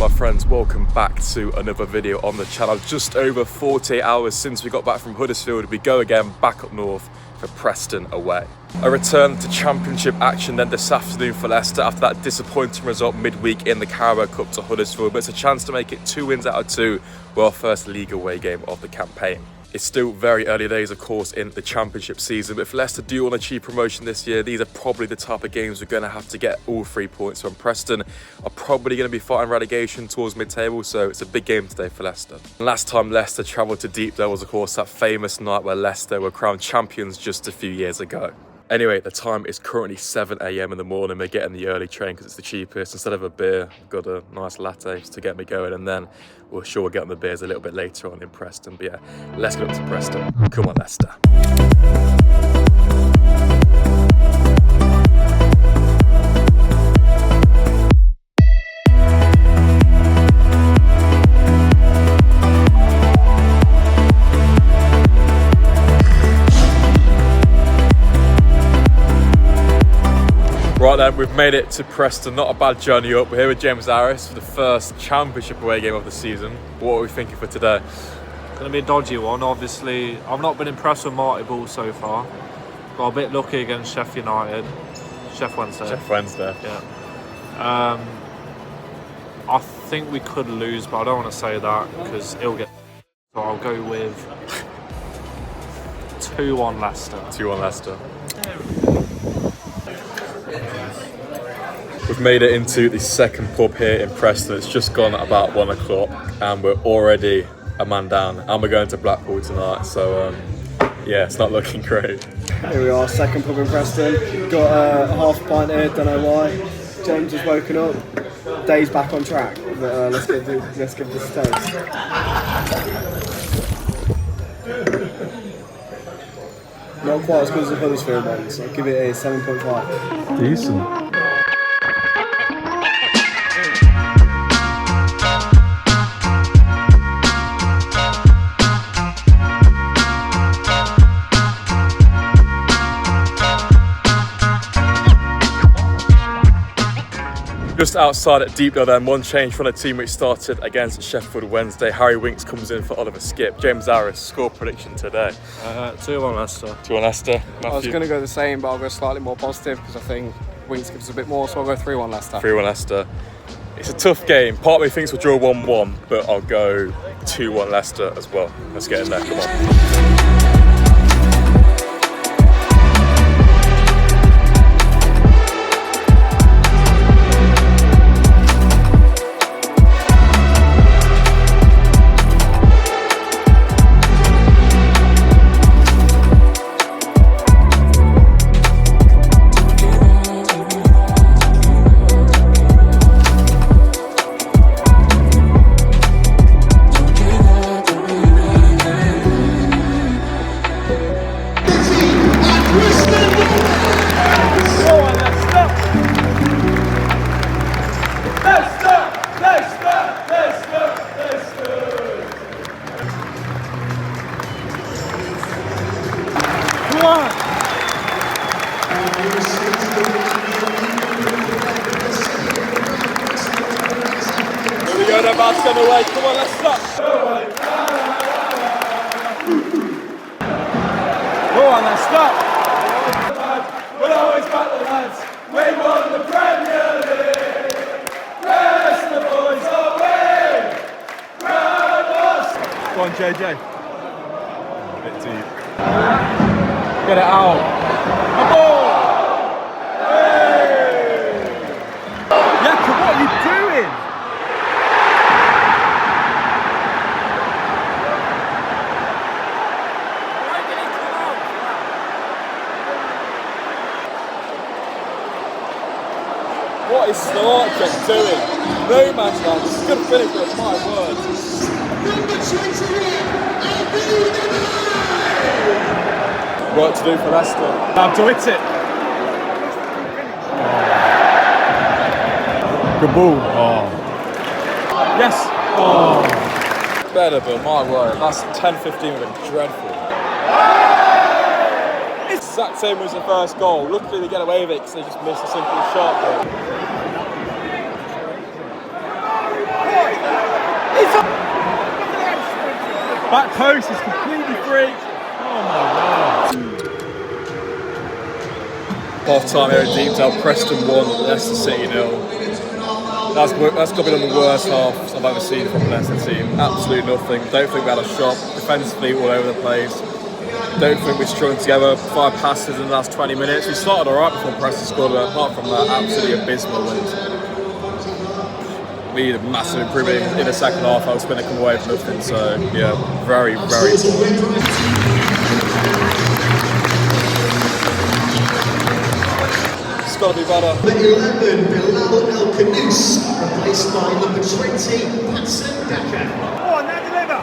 my friends, welcome back to another video on the channel. Just over 48 hours since we got back from Huddersfield, we go again back up north for Preston away. A return to championship action then this afternoon for Leicester after that disappointing result midweek in the Carabao Cup to Huddersfield, but it's a chance to make it 2 wins out of 2 with our first league away game of the campaign. It's still very early days, of course, in the championship season, but if Leicester do want to achieve promotion this year, these are probably the type of games we're going to have to get all 3 points from. Preston are probably going to be fighting relegation towards mid-table, so it's a big game today for Leicester. Last time Leicester travelled to Deepdale was, of course, that famous night where Leicester were crowned champions just a few years ago. Anyway, the time is currently 7 AM in the morning. We're getting the early train because it's the cheapest. Instead of a beer, we've got a nice latte to get me going, and then we'll get on the beers a little bit later on in Preston. But yeah, let's get up to Preston. Come on, Leicester. Right then, we've made it to Preston. Not a bad journey up. We're here with James Harris for the first championship away game of the season. What are we thinking for today? It's going to be a dodgy one, obviously. I've not been impressed with Marti Ball so far. Got a bit lucky against Sheffield United. Sheffield Wednesday. Yeah. I think we could lose, but I don't want to say that because it'll get... So I'll go with 2-1 Leicester. 2-1 Leicester. We've made it into the second pub here in Preston. It's just gone at about 1 o'clock and we're already a man down, and we're going to Blackpool tonight, so yeah, it's not looking great. Here we are, second pub in Preston. Got a half pint here, don't know why. James has woken up. Day's back on track, but let's give this a taste. Not quite as good as the Huddersfield one, so I'll give it a 7.5. Decent. Just outside at Deepdale then, one change from the team which started against Sheffield Wednesday. Harry Winks comes in for Oliver Skip. James Harris, score prediction today? 2-1 Leicester. 2-1 Leicester. Matthew? I was going to go the same, but I'll go slightly more positive because I think Winks gives us a bit more, so I'll go 3-1 Leicester. 3-1 Leicester. It's a tough game. Part of me thinks we'll draw 1-1, but I'll go 2-1 Leicester as well. Let's get in there, come on. On the way. Come on, let's stop. Go on, let's stop. We'll always battle, lads. We won the Premier League. Rest the boys away. Round us. Go on, JJ. A bit deep. Get it out. A ball. Hey. Yeah, what are you doing? What is SPORTSA doing? No man's land. This is going to finish with my word. Work to do for Leicester. Time to hit it. Good ball. Oh. Yes. Oh. Better, but my word. That's 10-15 would have been dreadful. It's the exact same as the first goal. Luckily they get away with it because they just missed a simple shot. Back post is completely free. Oh my god. Half time here at Deepdale, Preston 1, Leicester City 0. That's got to be one of the worst halves I've ever seen from a Leicester team. Absolutely nothing. Don't think we had a shot. Defensively all over the place. Don't think we strung together 5 passes in the last 20 minutes. We started alright before Preston scored, but apart from that, absolutely abysmal. And we need a massive improvement in the second half. I was going to come away with nothing. So yeah, very, very poor. It's got to be better. Number 11, Bilal El Khanous, replaced by number 20, Patson Daka. Oh, now deliver!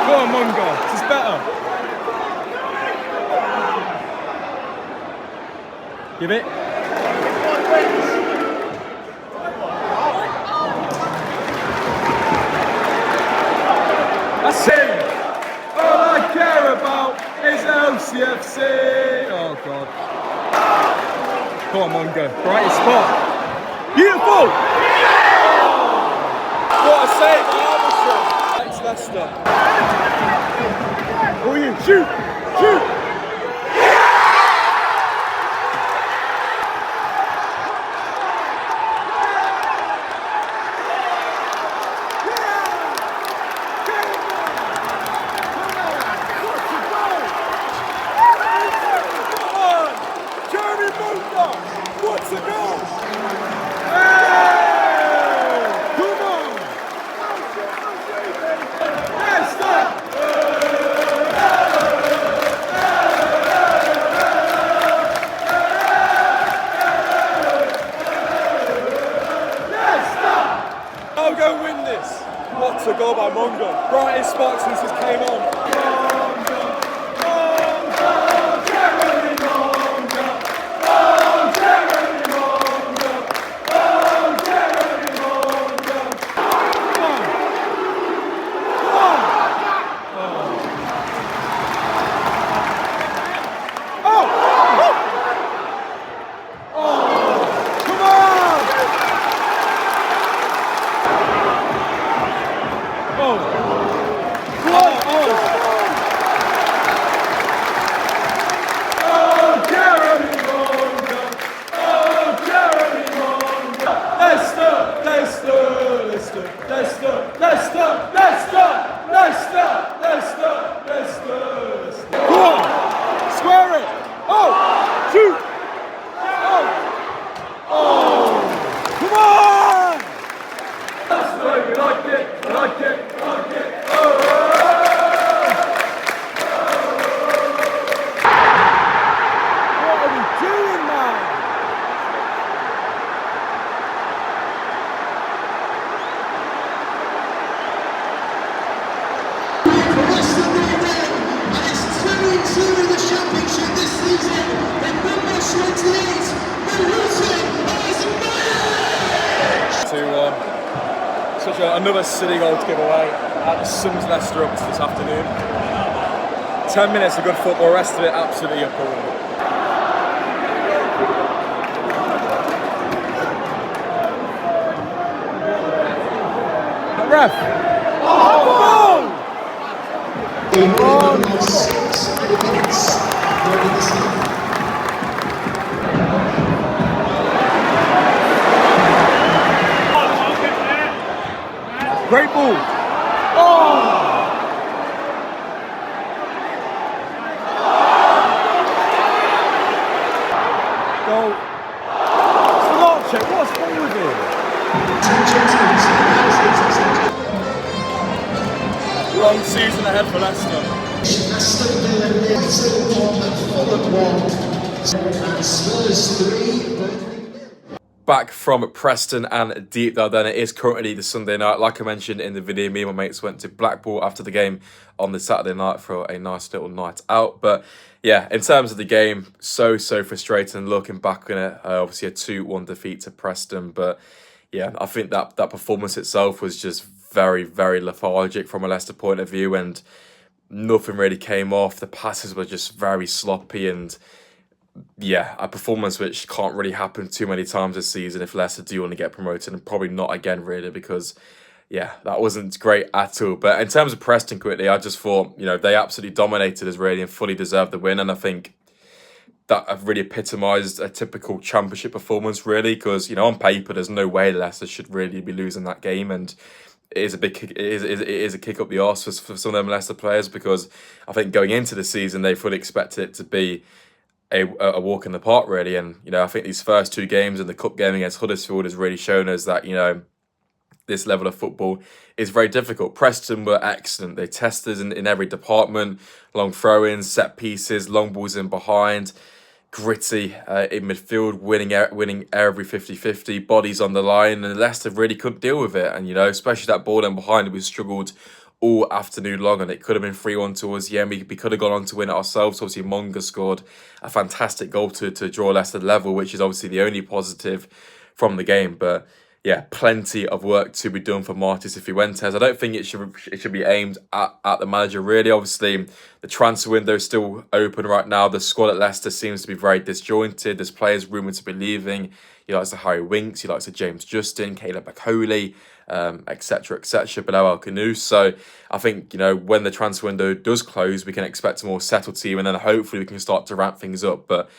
Go on, Monga. This is better. Give it. That's it. All I care about is LCFC. Oh God. Come on, Monga. Right spot. Beautiful. What a save, Armstrong. Thanks, Leicester. Oh, you shoot, shoot. What's a goal? Hey! Come on! Leicester! Leicester! I'll go win this. What's a goal by Monga? Brightest spot since this came on. Another silly goal to give away. That sums Leicester up to this afternoon. 10 minutes of good football, the rest of it absolutely appalling. Ref! Oh! Great ball. Oh! Goal. Osmajic, what's wrong with him? Long season ahead for Leicester. Back from Preston and Deepdale then. It is currently the Sunday night. Like I mentioned in the video, me and my mates went to Blackpool after the game on the Saturday night for a nice little night out. But yeah, in terms of the game, so frustrating looking back on it. Obviously a 2-1 defeat to Preston. But yeah, I think that performance itself was just very lethargic from a Leicester point of view, and nothing really came off. The passes were just very sloppy, and yeah, a performance which can't really happen too many times this season if Leicester do want to get promoted, and probably not again, really, because yeah, that wasn't great at all. But in terms of Preston, quickly, I just thought, they absolutely dominated us, really, and fully deserved the win. And I think that have really epitomised a typical championship performance, really, because, on paper, there's no way Leicester should really be losing that game. And it is a big kick, it is a kick up the arse for some of them Leicester players, because I think going into the season, they fully expected it to be a walk in the park, really. And, I think these first two games and the cup game against Huddersfield has really shown us that, this level of football is very difficult. Preston were excellent. They tested in every department, long throw-ins, set pieces, long balls in behind, gritty in midfield, winning every 50-50, bodies on the line, and Leicester really couldn't deal with it. And, especially that ball in behind, we struggled all afternoon long, and it could have been 3-1 towards the end. We could have gone on to win it ourselves. Obviously, Monga scored a fantastic goal to draw Leicester level, which is obviously the only positive from the game. But yeah, plenty of work to be done for Marti CIfuentes. I don't think it should be aimed at the manager, really. Obviously, the transfer window is still open right now. The squad at Leicester seems to be very disjointed. There's players rumoured to be leaving. He likes to Harry Winks, he likes to James Justin, Caleb Bakoli, etc., etc., Bilal El-Khanous. So I think, when the transfer window does close, we can expect a more settled team, and then hopefully we can start to ramp things up. But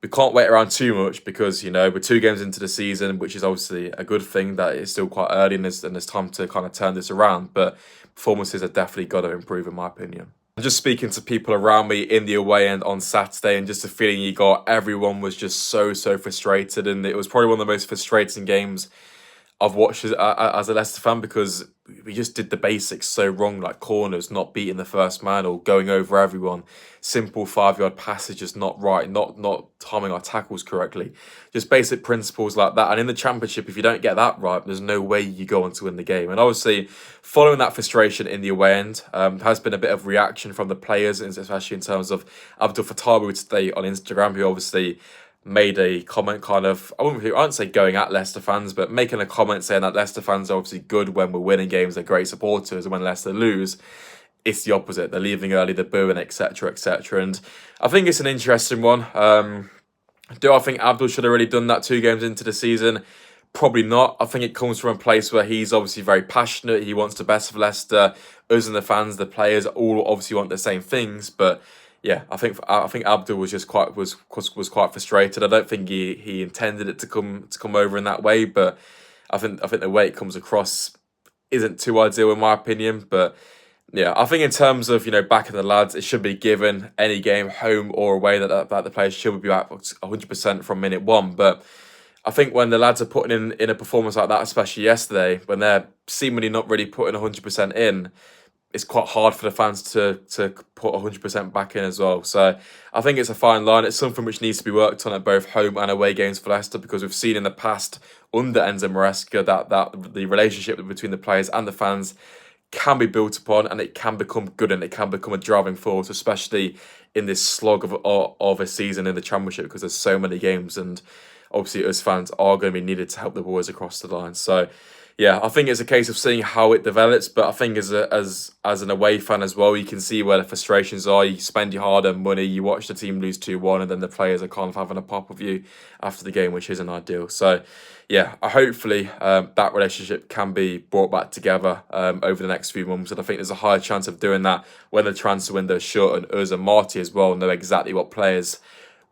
we can't wait around too much, because, we're 2 games into the season, which is obviously a good thing, that it's still quite early and there's time to kind of turn this around. But performances have definitely got to improve, in my opinion. I'm just speaking to people around me in the away end on Saturday, and just the feeling you got, everyone was just so frustrated, and it was probably one of the most frustrating games I've watched as a Leicester fan, because we just did the basics so wrong, like corners, not beating the first man or going over everyone, simple 5-yard passages not right, not timing our tackles correctly, just basic principles like that. And in the Championship, if you don't get that right, there's no way you go on to win the game. And obviously, following that frustration in the away end, has been a bit of reaction from the players, especially in terms of Abdul Fattah today on Instagram, who obviously made a comment kind of, I wouldn't say going at Leicester fans, but making a comment saying that Leicester fans are obviously good when we're winning games, they're great supporters, and when Leicester lose, it's the opposite. They're leaving early, they're booing, etc., etc. And I think it's an interesting one. Do I think Abdul should have really done that 2 games into the season? Probably not. I think it comes from a place where he's obviously very passionate. He wants the best of Leicester. Us and the fans, the players, all obviously want the same things, but yeah, I think Abdul was just quite frustrated. I don't think he intended it to come over in that way, but I think the way it comes across isn't too ideal, in my opinion. But yeah, I think in terms of backing the lads, it should be given any game, home or away, that the players should be at 100% from minute 1. But I think when the lads are putting in a performance like that, especially yesterday, when they're seemingly not really putting 100% in, it's quite hard for the fans to put 100% back in as well. So I think it's a fine line. It's something which needs to be worked on at both home and away games for Leicester, because we've seen in the past under Enzo Maresca that the relationship between the players and the fans can be built upon, and it can become good, and it can become a driving force, especially in this slog of a season in the Championship, because there's so many games, and obviously us fans are going to be needed to help the boys across the line. So yeah, I think it's a case of seeing how it develops, but I think as an away fan as well, you can see where the frustrations are. You spend your hard-earned money, you watch the team lose 2-1, and then the players are kind of having a pop of you after the game, which isn't ideal. So yeah, hopefully that relationship can be brought back together over the next few months, and I think there's a higher chance of doing that when the transfer window is shut, and us and Marti as well know exactly what players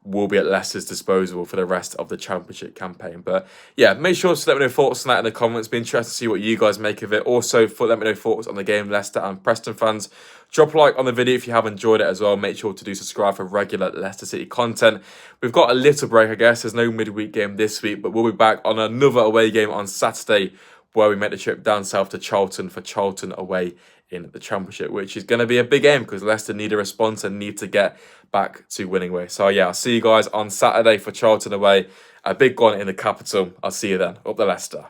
will be at Leicester's disposal for the rest of the Championship campaign. But yeah, make sure to let me know thoughts on that in the comments. Be interested to see what you guys make of it. Also, let me know thoughts on the game, Leicester and Preston fans. Drop a like on the video if you have enjoyed it as well. Make sure to do subscribe for regular Leicester City content. We've got a little break, I guess. There's no midweek game this week, but we'll be back on another away game on Saturday, where we make the trip down south to Charlton for Charlton away in the Championship, which is going to be a big game because Leicester need a response and need to get back to winning ways. So yeah, I'll see you guys on Saturday for Charlton away. A big one in the capital. I'll see you then. Up the Leicester.